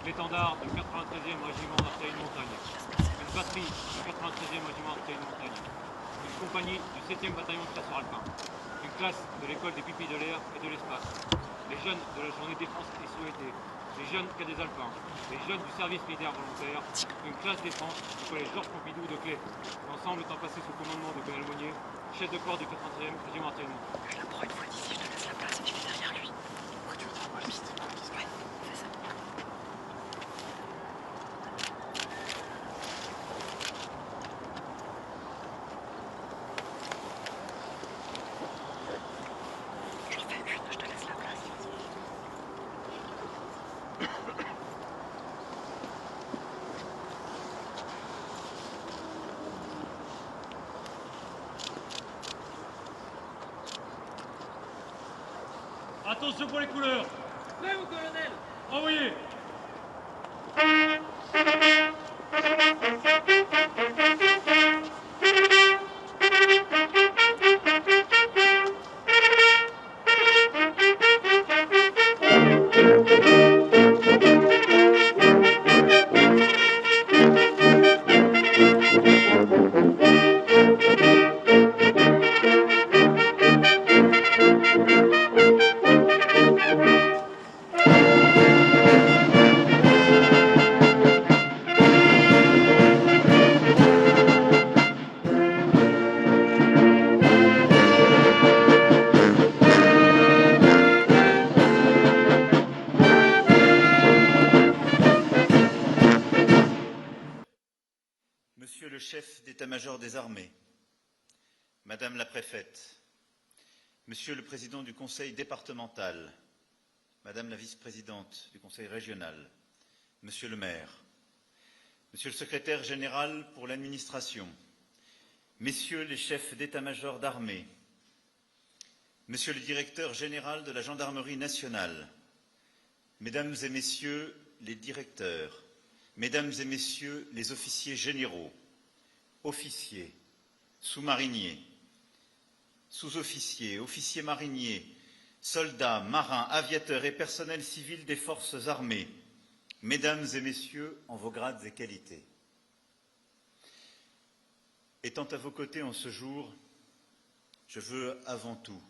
l'étendard du 93e régiment d'artillerie de montagne, une batterie du 93e régiment d'artillerie de montagne, une compagnie du 7e bataillon de chasseurs alpins, une classe de l'école des pupilles de l'air et de l'espace, les jeunes de la journée défense et SOET, les jeunes cadets alpins, les jeunes du service militaire volontaire, une classe défense du collège Georges Pompidou de Clé, l'ensemble étant passé sous commandement de colonel Monnier, chef de corps du 93e régiment d'artillerie de montagne. Je la prends une fois d'ici, je te laisse la place et tu es derrière lui. Ouais, tu veux dire quoi, la piste? Ouais, fais ça. J'en fais une, je te laisse la place. Attention pour les couleurs. Prêt, mon colonel? Envoyez. Monsieur le chef d'état-major des armées, Madame la préfète, Monsieur le président du conseil départemental, Madame la vice-présidente du conseil régional, Monsieur le maire, Monsieur le secrétaire général pour l'administration, Messieurs les chefs d'état-major d'armée, Monsieur le directeur général de la gendarmerie nationale, Mesdames et Messieurs les directeurs, Mesdames et Messieurs les officiers généraux, officiers, sous-mariniers, sous-officiers, officiers mariniers, soldats, marins, aviateurs et personnel civil des forces armées, Mesdames et Messieurs en vos grades et qualités. Étant à vos côtés en ce jour, je veux avant tout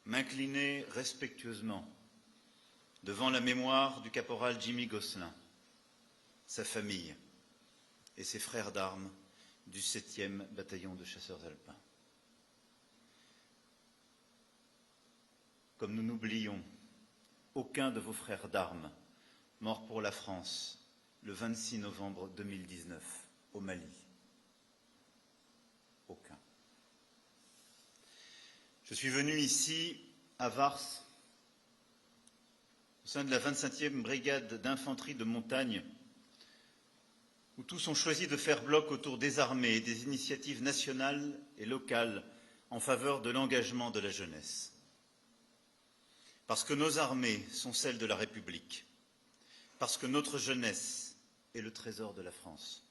m'incliner respectueusement devant la mémoire du caporal Jimmy Gosselin, sa famille et ses frères d'armes du 7e bataillon de chasseurs alpins. Comme nous n'oublions aucun de vos frères d'armes morts pour la France le 26 novembre 2019 au Mali. Aucun. Je suis venu ici, à Vars, au sein de la 25e brigade d'infanterie de montagne, où tous ont choisi de faire bloc autour des armées et des initiatives nationales et locales en faveur de l'engagement de la jeunesse. Parce que nos armées sont celles de la République, parce que notre jeunesse est le trésor de la France,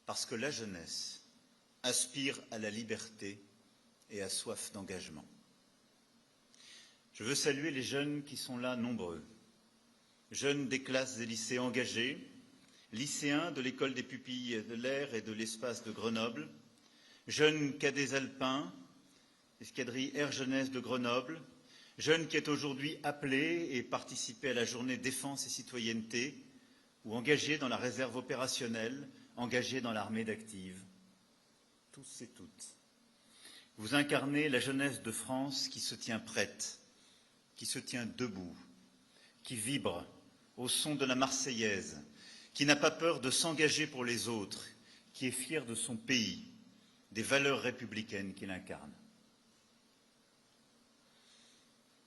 parce que la jeunesse aspire à la liberté et a soif d'engagement. Je veux saluer les jeunes qui sont là nombreux, jeunes des classes et lycées engagés, lycéens de l'école des pupilles de l'air et de l'espace de Grenoble, jeunes cadets alpins, escadrille Air Jeunesse de Grenoble, jeunes qui est aujourd'hui appelés et participés à la journée défense et citoyenneté, ou engagés dans la réserve opérationnelle, engagés dans l'armée d'active. Tous et toutes. Vous incarnez la jeunesse de France qui se tient prête, qui se tient debout, qui vibre au son de la Marseillaise, qui n'a pas peur de s'engager pour les autres, qui est fier de son pays, des valeurs républicaines qu'il incarne.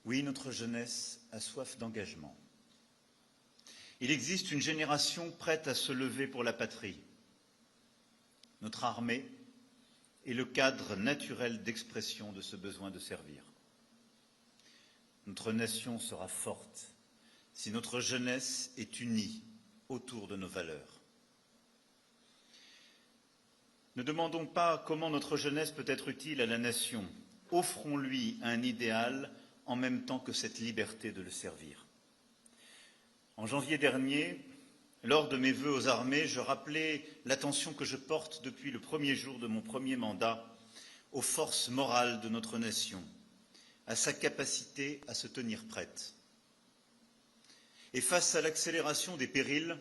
Oui, notre jeunesse a soif d'engagement. Il existe une génération prête à se lever pour la patrie. Notre armée est le cadre naturel d'expression de ce besoin de servir. Notre nation sera forte si notre jeunesse est unie autour de nos valeurs. Ne demandons pas comment notre jeunesse peut être utile à la nation. Offrons-lui un idéal en même temps que cette liberté de le servir. En En janvier dernier, lors de mes vœux aux armées, je rappelais l'attention que je porte depuis le premier jour de mon premier mandat aux forces morales de notre nation, à sa capacité à se tenir prête. Et face à l'accélération des périls,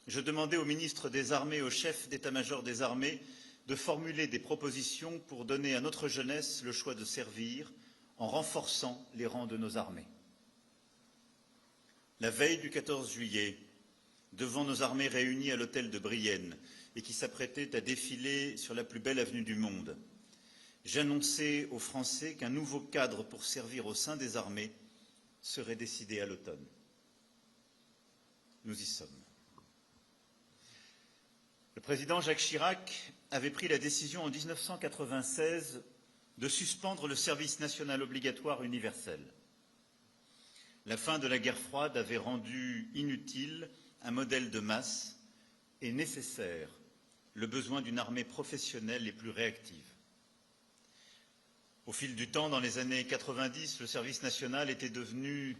je demandais au ministre des Armées et au chef d'état-major des armées de formuler des propositions pour donner à notre jeunesse le choix de servir en renforçant les rangs de nos armées. La veille du 14 juillet, devant nos armées réunies à l'hôtel de Brienne et qui s'apprêtaient à défiler sur la plus belle avenue du monde, j'annonçais aux Français qu'un nouveau cadre pour servir au sein des armées serait décidé à l'automne. Nous y sommes. Le président Jacques Chirac avait pris la décision en 1996 de suspendre le service national obligatoire universel. La fin de la guerre froide avait rendu inutile un modèle de masse et nécessaire le besoin d'une armée professionnelle et plus réactive. Au fil du temps, dans les années 90, le service national était devenu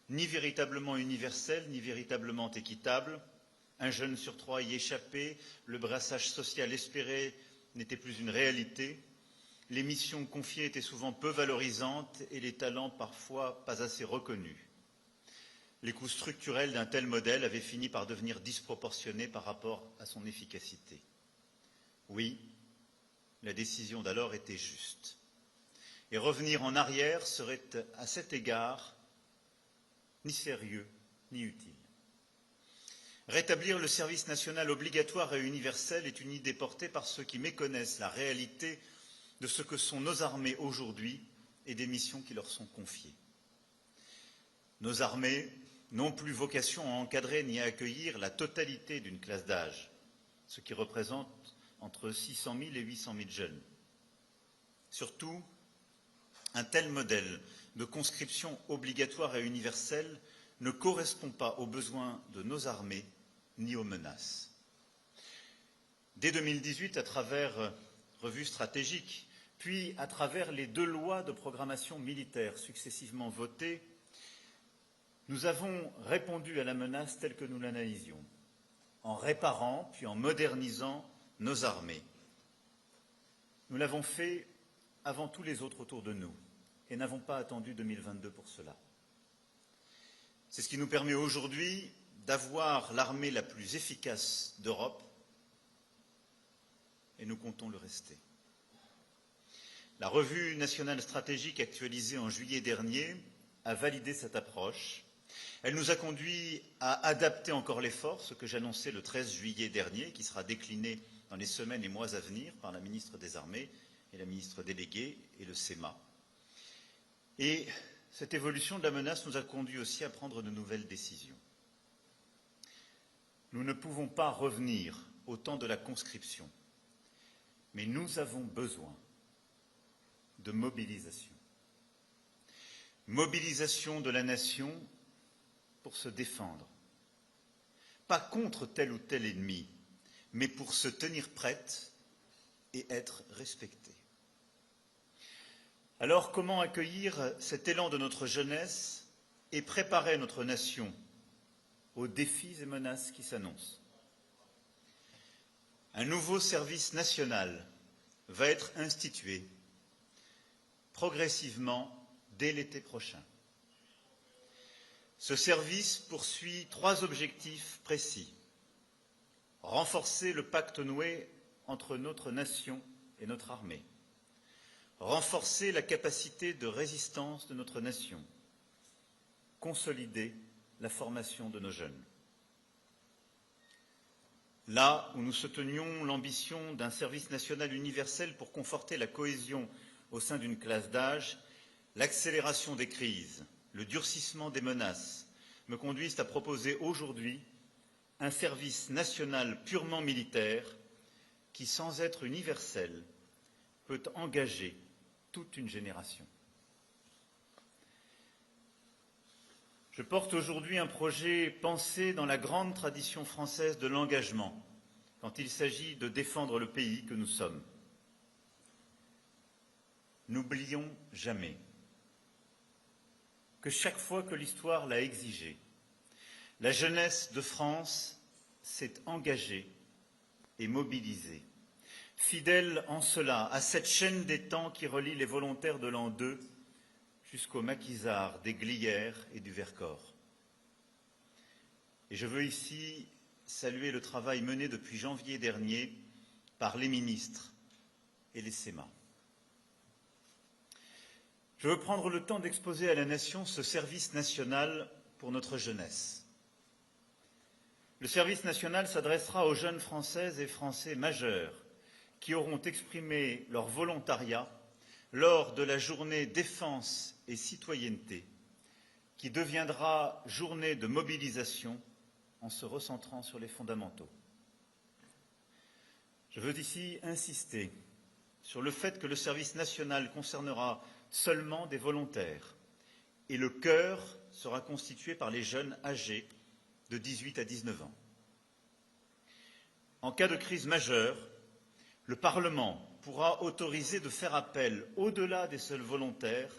ni véritablement universel, ni véritablement équitable. Un jeune sur 3 y échappait, le brassage social espéré n'était plus une réalité, les missions confiées étaient souvent peu valorisantes et les talents parfois pas assez reconnus. Les coûts structurels d'un tel modèle avaient fini par devenir disproportionnés par rapport à son efficacité. Oui, la décision d'alors était juste. Et revenir en arrière serait à cet égard ni sérieux ni utile. Rétablir le service national obligatoire et universel est une idée portée par ceux qui méconnaissent la réalité de ce que sont nos armées aujourd'hui et des missions qui leur sont confiées. Nos armées n'ont plus vocation à encadrer ni à accueillir la totalité d'une classe d'âge, ce qui représente entre 600 000 et 800 000 jeunes. Surtout, un tel modèle de conscription obligatoire et universelle ne correspond pas aux besoins de nos armées ni aux menaces. Dès 2018, à travers revues stratégiques, puis à travers les 2 lois de programmation militaire successivement votées, nous avons répondu à la menace telle que nous l'analysions, en réparant puis en modernisant nos armées. Nous l'avons fait avant tous les autres autour de nous et n'avons pas attendu 2022 pour cela. C'est ce qui nous permet aujourd'hui d'avoir l'armée la plus efficace d'Europe et nous comptons le rester. La revue nationale stratégique actualisée en juillet dernier a validé cette approche. Elle nous a conduit à adapter encore l'effort, ce que j'annonçais le 13 juillet dernier, qui sera décliné dans les semaines et mois à venir par la ministre des Armées et la ministre déléguée et le SEMA. Et cette évolution de la menace nous a conduit aussi à prendre de nouvelles décisions. Nous ne pouvons pas revenir au temps de la conscription, mais nous avons besoin de mobilisation. Mobilisation de la nation pour se défendre, pas contre tel ou tel ennemi, mais pour se tenir prête et être respectée. Alors, comment accueillir cet élan de notre jeunesse et préparer notre nation aux défis et menaces qui s'annoncent? Un nouveau service national va être institué progressivement dès l'été prochain. Ce service poursuit 3 objectifs précis. Renforcer le pacte noué entre notre nation et notre armée. Renforcer la capacité de résistance de notre nation. Consolider la formation de nos jeunes. Là où nous soutenions l'ambition d'un service national universel pour conforter la cohésion au sein d'une classe d'âge, l'accélération des crises, le durcissement des menaces me conduisent à proposer aujourd'hui un service national purement militaire qui, sans être universel, peut engager toute une génération. Je porte aujourd'hui un projet pensé dans la grande tradition française de l'engagement, quand il s'agit de défendre le pays que nous sommes. N'oublions jamais que chaque fois que l'histoire l'a exigé, la jeunesse de France s'est engagée et mobilisée, fidèle en cela à cette chaîne des temps qui relie les volontaires de l'an 2 jusqu'aux maquisards des Glières et du Vercors. Et je veux ici saluer le travail mené depuis janvier dernier par les ministres et les SEMA. Je veux prendre le temps d'exposer à la nation ce service national pour notre jeunesse. Le service national s'adressera aux jeunes Françaises et Français majeurs qui auront exprimé leur volontariat lors de la journée défense et citoyenneté, qui deviendra journée de mobilisation en se recentrant sur les fondamentaux. Je veux ici insister sur le fait que le service national concernera seulement des volontaires et le cœur sera constitué par les jeunes âgés de 18 à 19 ans. En cas de crise majeure, le Parlement pourra autoriser de faire appel, au-delà des seuls volontaires,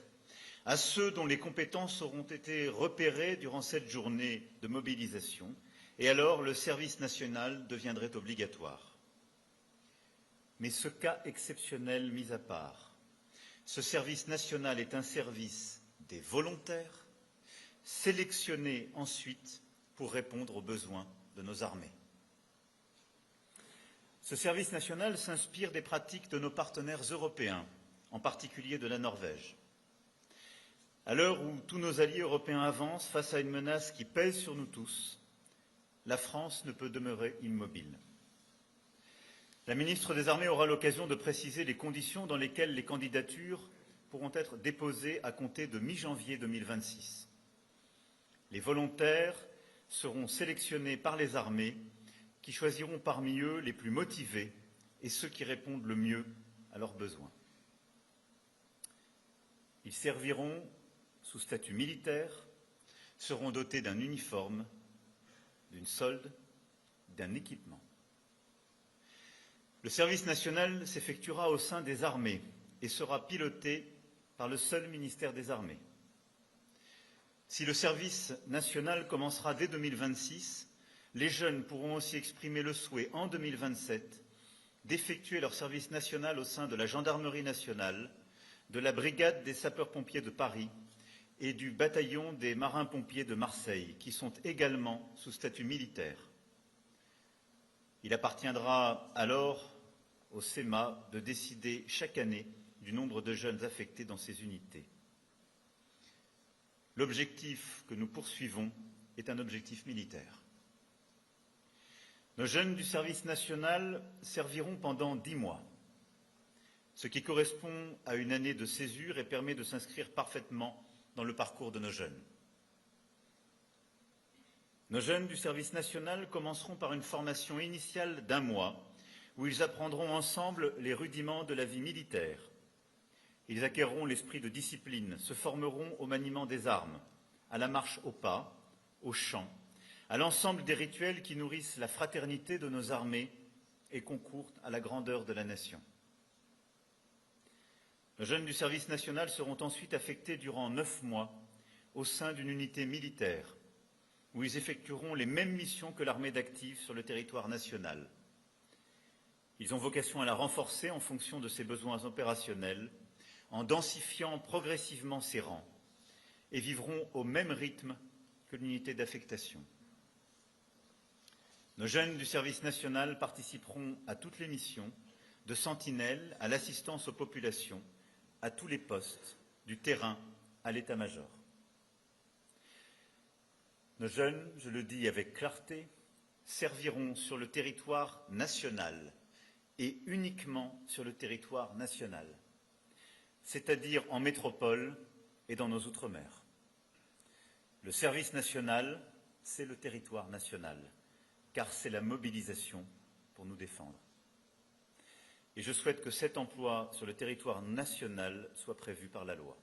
à ceux dont les compétences auront été repérées durant cette journée de mobilisation, et alors le service national deviendrait obligatoire. Mais ce cas exceptionnel mis à part, ce service national est un service des volontaires, sélectionnés ensuite pour répondre aux besoins de nos armées. Ce service national s'inspire des pratiques de nos partenaires européens, en particulier de la Norvège. À l'heure où tous nos alliés européens avancent face à une menace qui pèse sur nous tous, la France ne peut demeurer immobile. La ministre des Armées aura l'occasion de préciser les conditions dans lesquelles les candidatures pourront être déposées à compter de mi-janvier 2026. Les volontaires seront sélectionnés par les armées qui choisiront parmi eux les plus motivés et ceux qui répondent le mieux à leurs besoins. Ils serviront sous statut militaire, seront dotés d'un uniforme, d'une solde, d'un équipement. Le service national s'effectuera au sein des armées et sera piloté par le seul ministère des Armées. Si le service national commencera dès 2026, les jeunes pourront aussi exprimer le souhait en 2027 d'effectuer leur service national au sein de la gendarmerie nationale, de la brigade des sapeurs-pompiers de Paris et du bataillon des marins-pompiers de Marseille, qui sont également sous statut militaire. Il appartiendra alors au SEMA de décider chaque année du nombre de jeunes affectés dans ces unités. L'objectif que nous poursuivons est un objectif militaire. Nos jeunes du service national serviront pendant 10 mois, ce qui correspond à une année de césure et permet de s'inscrire parfaitement dans le parcours de nos jeunes. Nos jeunes du service national commenceront par une formation initiale d'1 mois, où ils apprendront ensemble les rudiments de la vie militaire. Ils acquerront l'esprit de discipline, se formeront au maniement des armes, à la marche au pas, au chant, à l'ensemble des rituels qui nourrissent la fraternité de nos armées et concourent à la grandeur de la nation. Nos jeunes du service national seront ensuite affectés durant 9 mois au sein d'une unité militaire, où ils effectueront les mêmes missions que l'armée d'active sur le territoire national. Ils ont vocation à la renforcer en fonction de ses besoins opérationnels, en densifiant progressivement ses rangs, et vivront au même rythme que l'unité d'affectation. Nos jeunes du service national participeront à toutes les missions, de sentinelle à l'assistance aux populations, à tous les postes, du terrain à l'état-major. Nos jeunes, je le dis avec clarté, serviront sur le territoire national et uniquement sur le territoire national, c'est-à-dire en métropole et dans nos outre-mer. Le service national, c'est le territoire national, car c'est la mobilisation pour nous défendre. Et je souhaite que cet emploi sur le territoire national soit prévu par la loi.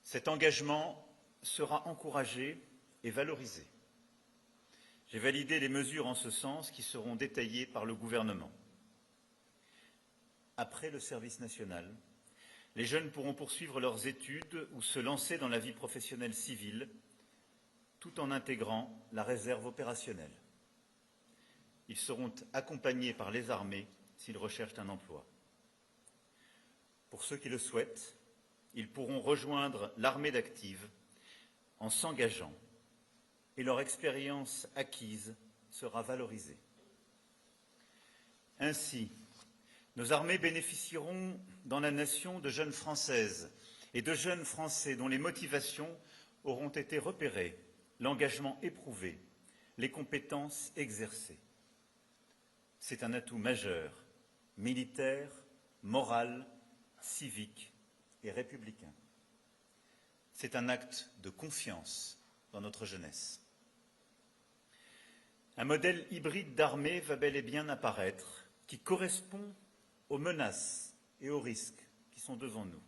Cet engagement sera encouragé et valorisé. J'ai validé les mesures en ce sens qui seront détaillées par le gouvernement. Après le service national, les jeunes pourront poursuivre leurs études ou se lancer dans la vie professionnelle civile, tout tout en intégrant la réserve opérationnelle. Ils seront accompagnés par les armées s'ils recherchent un emploi. Pour ceux qui le souhaitent, ils pourront rejoindre l'armée d'active en s'engageant et leur expérience acquise sera valorisée. Ainsi, nos armées bénéficieront dans la nation de jeunes Françaises et de jeunes Français dont les motivations auront été repérées, l'engagement éprouvé, les compétences exercées. C'est un atout majeur, militaire, moral, civique et républicain. C'est un acte de confiance dans notre jeunesse. Un modèle hybride d'armée va bel et bien apparaître, qui correspond aux menaces et aux risques qui sont devant nous,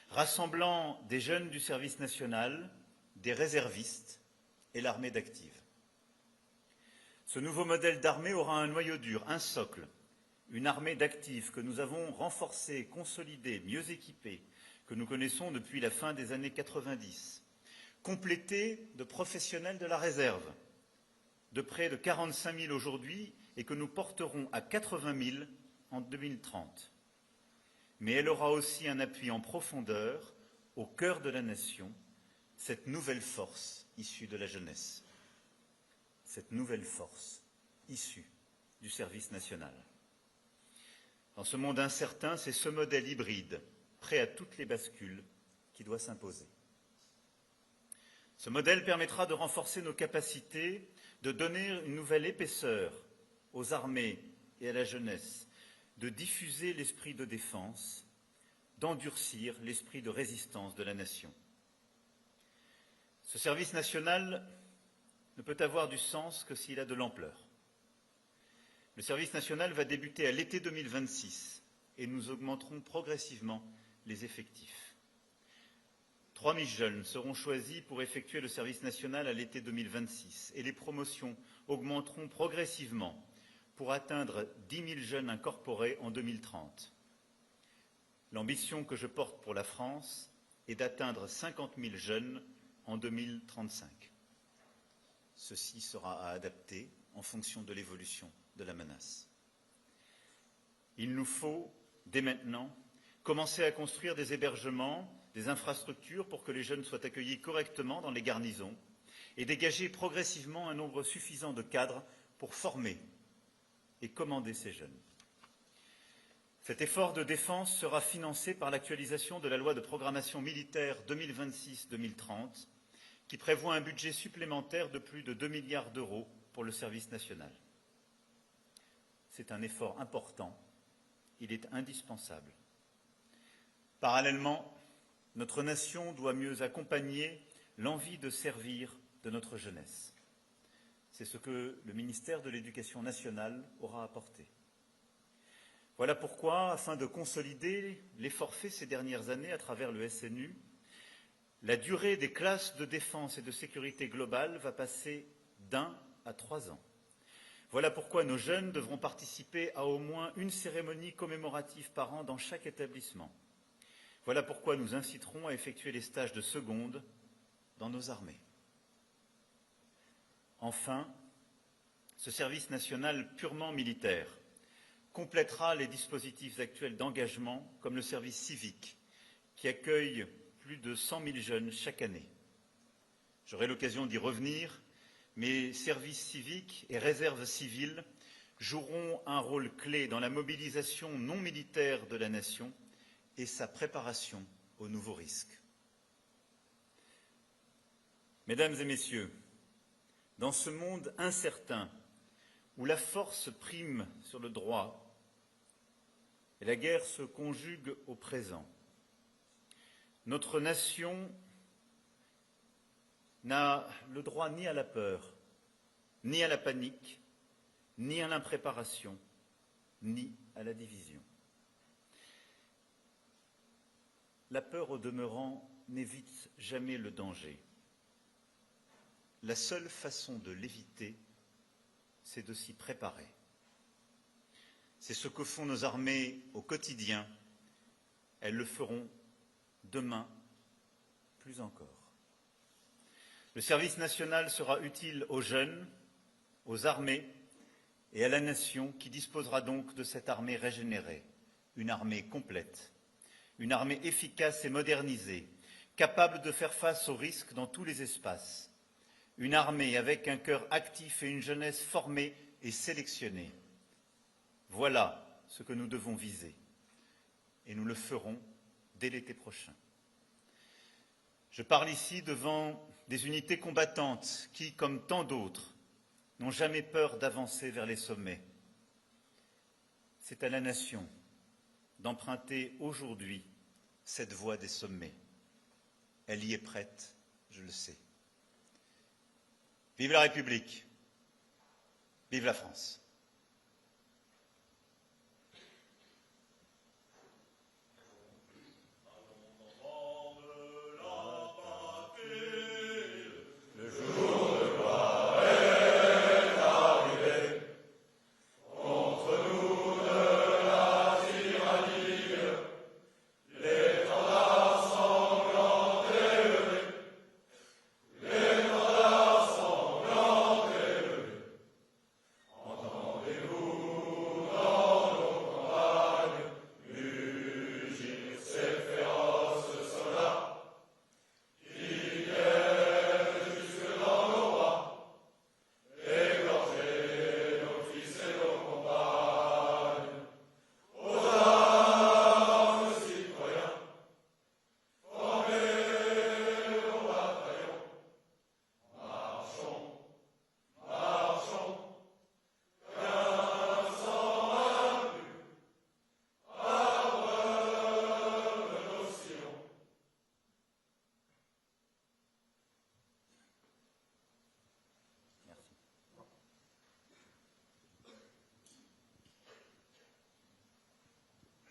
rassemblant des jeunes du service national, des réservistes et l'armée d'active. Ce nouveau modèle d'armée aura un noyau dur, un socle, une armée d'active que nous avons renforcée, consolidée, mieux équipée, que nous connaissons depuis la fin des années 90, complétée de professionnels de la réserve, de près de 45 000 aujourd'hui et que nous porterons à 80 000 en 2030. Mais elle aura aussi un appui en profondeur, au cœur de la nation, cette nouvelle force issue de la jeunesse, cette nouvelle force issue du service national. Dans ce monde incertain, c'est ce modèle hybride, prêt à toutes les bascules, qui doit s'imposer. Ce modèle permettra de renforcer nos capacités, de donner une nouvelle épaisseur aux armées et à la jeunesse, de diffuser l'esprit de défense, d'endurcir l'esprit de résistance de la nation. Ce service national ne peut avoir du sens que s'il a de l'ampleur. Le service national va débuter à l'été 2026 et nous augmenterons progressivement les effectifs. 3 000 jeunes seront choisis pour effectuer le service national à l'été 2026 et les promotions augmenteront progressivement pour atteindre 10 000 jeunes incorporés en 2030. L'ambition que je porte pour la France est d'atteindre 50 000 jeunes en 2035. Ceci sera à adapter en fonction de l'évolution de la menace. Il nous faut, dès maintenant, commencer à construire des hébergements, des infrastructures pour que les jeunes soient accueillis correctement dans les garnisons et dégager progressivement un nombre suffisant de cadres pour former et commander ces jeunes. Cet effort de défense sera financé par l'actualisation de la loi de programmation militaire 2026-2030 qui prévoit un budget supplémentaire de plus de 2 milliards d'euros pour le service national. C'est un effort important, il est indispensable. Parallèlement, notre nation doit mieux accompagner l'envie de servir de notre jeunesse. C'est ce que le ministère de l'Éducation nationale aura apporté. Voilà pourquoi, afin de consolider l'effort fait ces dernières années à travers le SNU, la durée des classes de défense et de sécurité globale va passer d'1 à 3 ans. Voilà pourquoi nos jeunes devront participer à au moins une cérémonie commémorative par an dans chaque établissement. Voilà pourquoi nous inciterons à effectuer les stages de seconde dans nos armées. Enfin, ce service national purement militaire complétera les dispositifs actuels d'engagement comme le service civique qui accueille plus de 100 000 jeunes chaque année. J'aurai l'occasion d'y revenir, mais services civiques et réserves civiles joueront un rôle clé dans la mobilisation non militaire de la nation et sa préparation aux nouveaux risques. Mesdames et messieurs, dans ce monde incertain où la force prime sur le droit et la guerre se conjugue au présent, notre nation n'a le droit ni à la peur, ni à la panique, ni à l'impréparation, ni à la division. La peur, au demeurant, n'évite jamais le danger. La seule façon de l'éviter, c'est de s'y préparer. C'est ce que font nos armées au quotidien. Elles le feront demain plus encore. Le service national sera utile aux jeunes, aux armées et à la nation qui disposera donc de cette armée régénérée, une armée complète, une armée efficace et modernisée, capable de faire face aux risques dans tous les espaces, une armée avec un cœur actif et une jeunesse formée et sélectionnée. Voilà ce que nous devons viser, et nous le ferons dès l'été prochain. Je parle ici devant des unités combattantes qui, comme tant d'autres, n'ont jamais peur d'avancer vers les sommets. C'est à la nation d'emprunter aujourd'hui cette voie des sommets. Elle y est prête, je le sais. Vive la République, vive la France.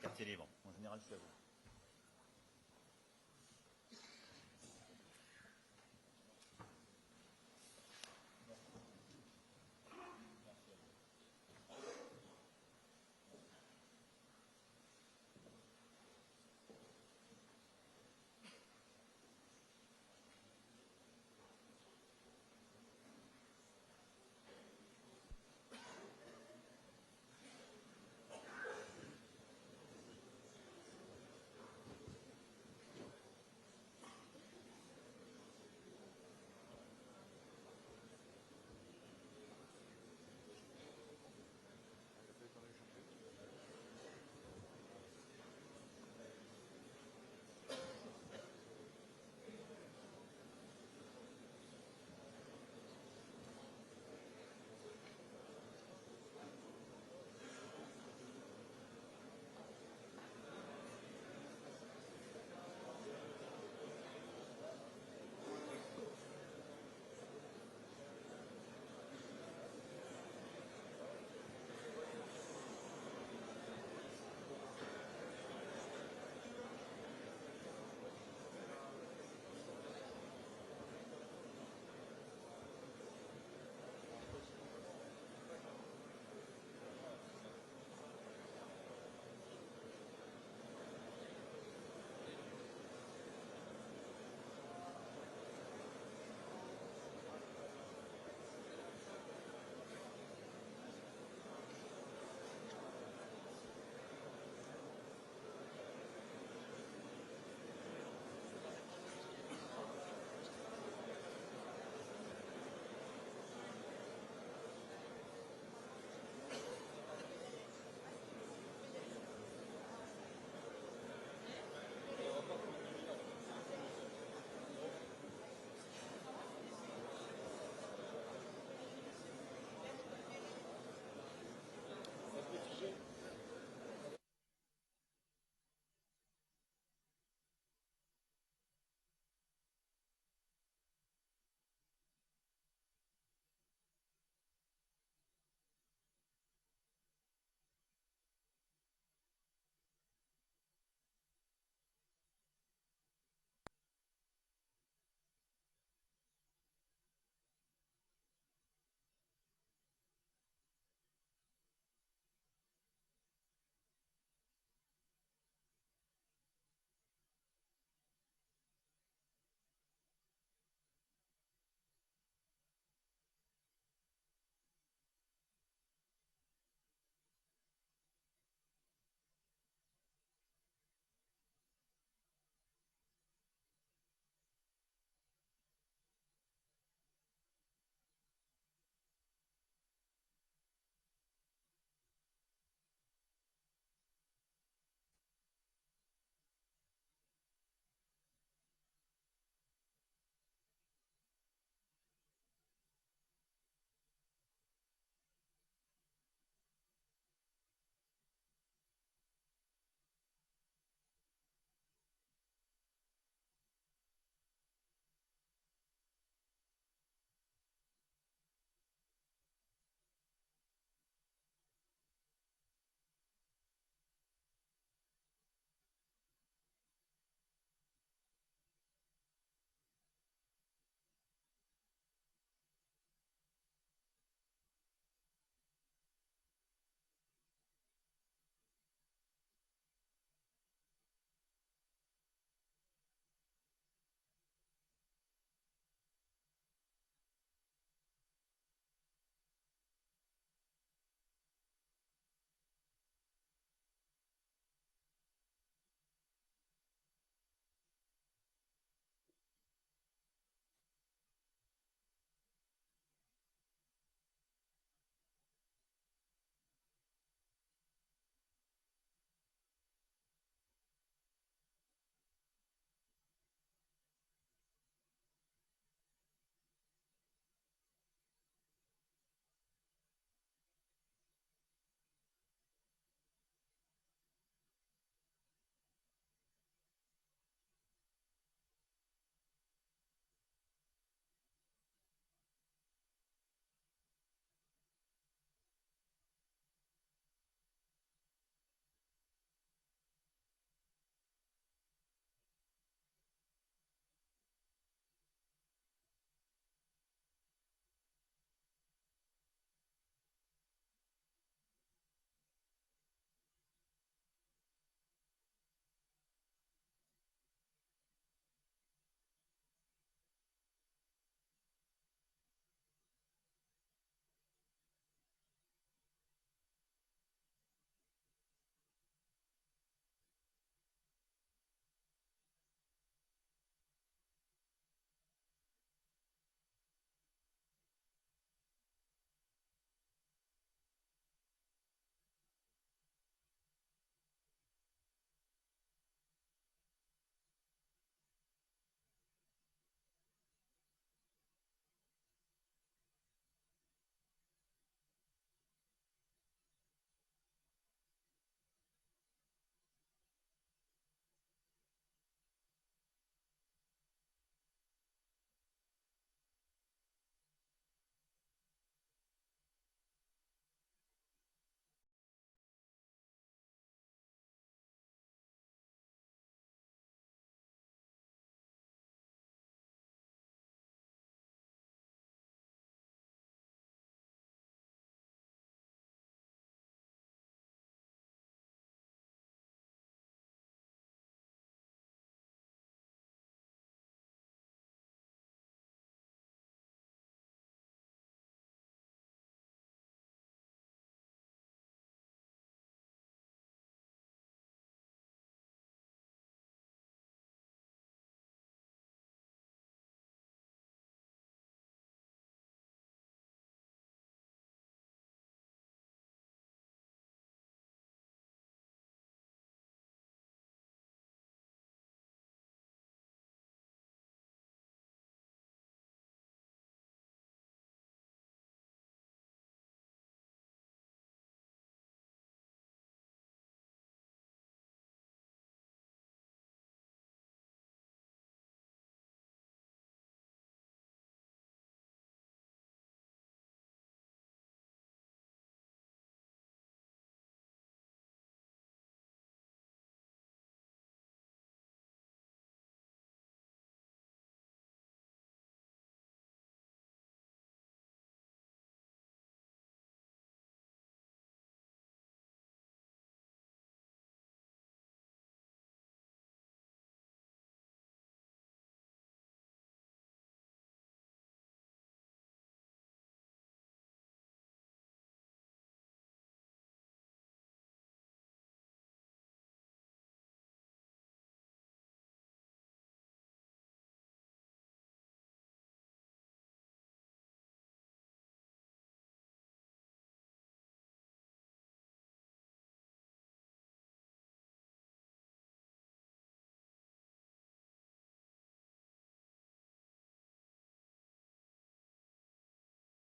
Quartier libre. En général, c'est à vous.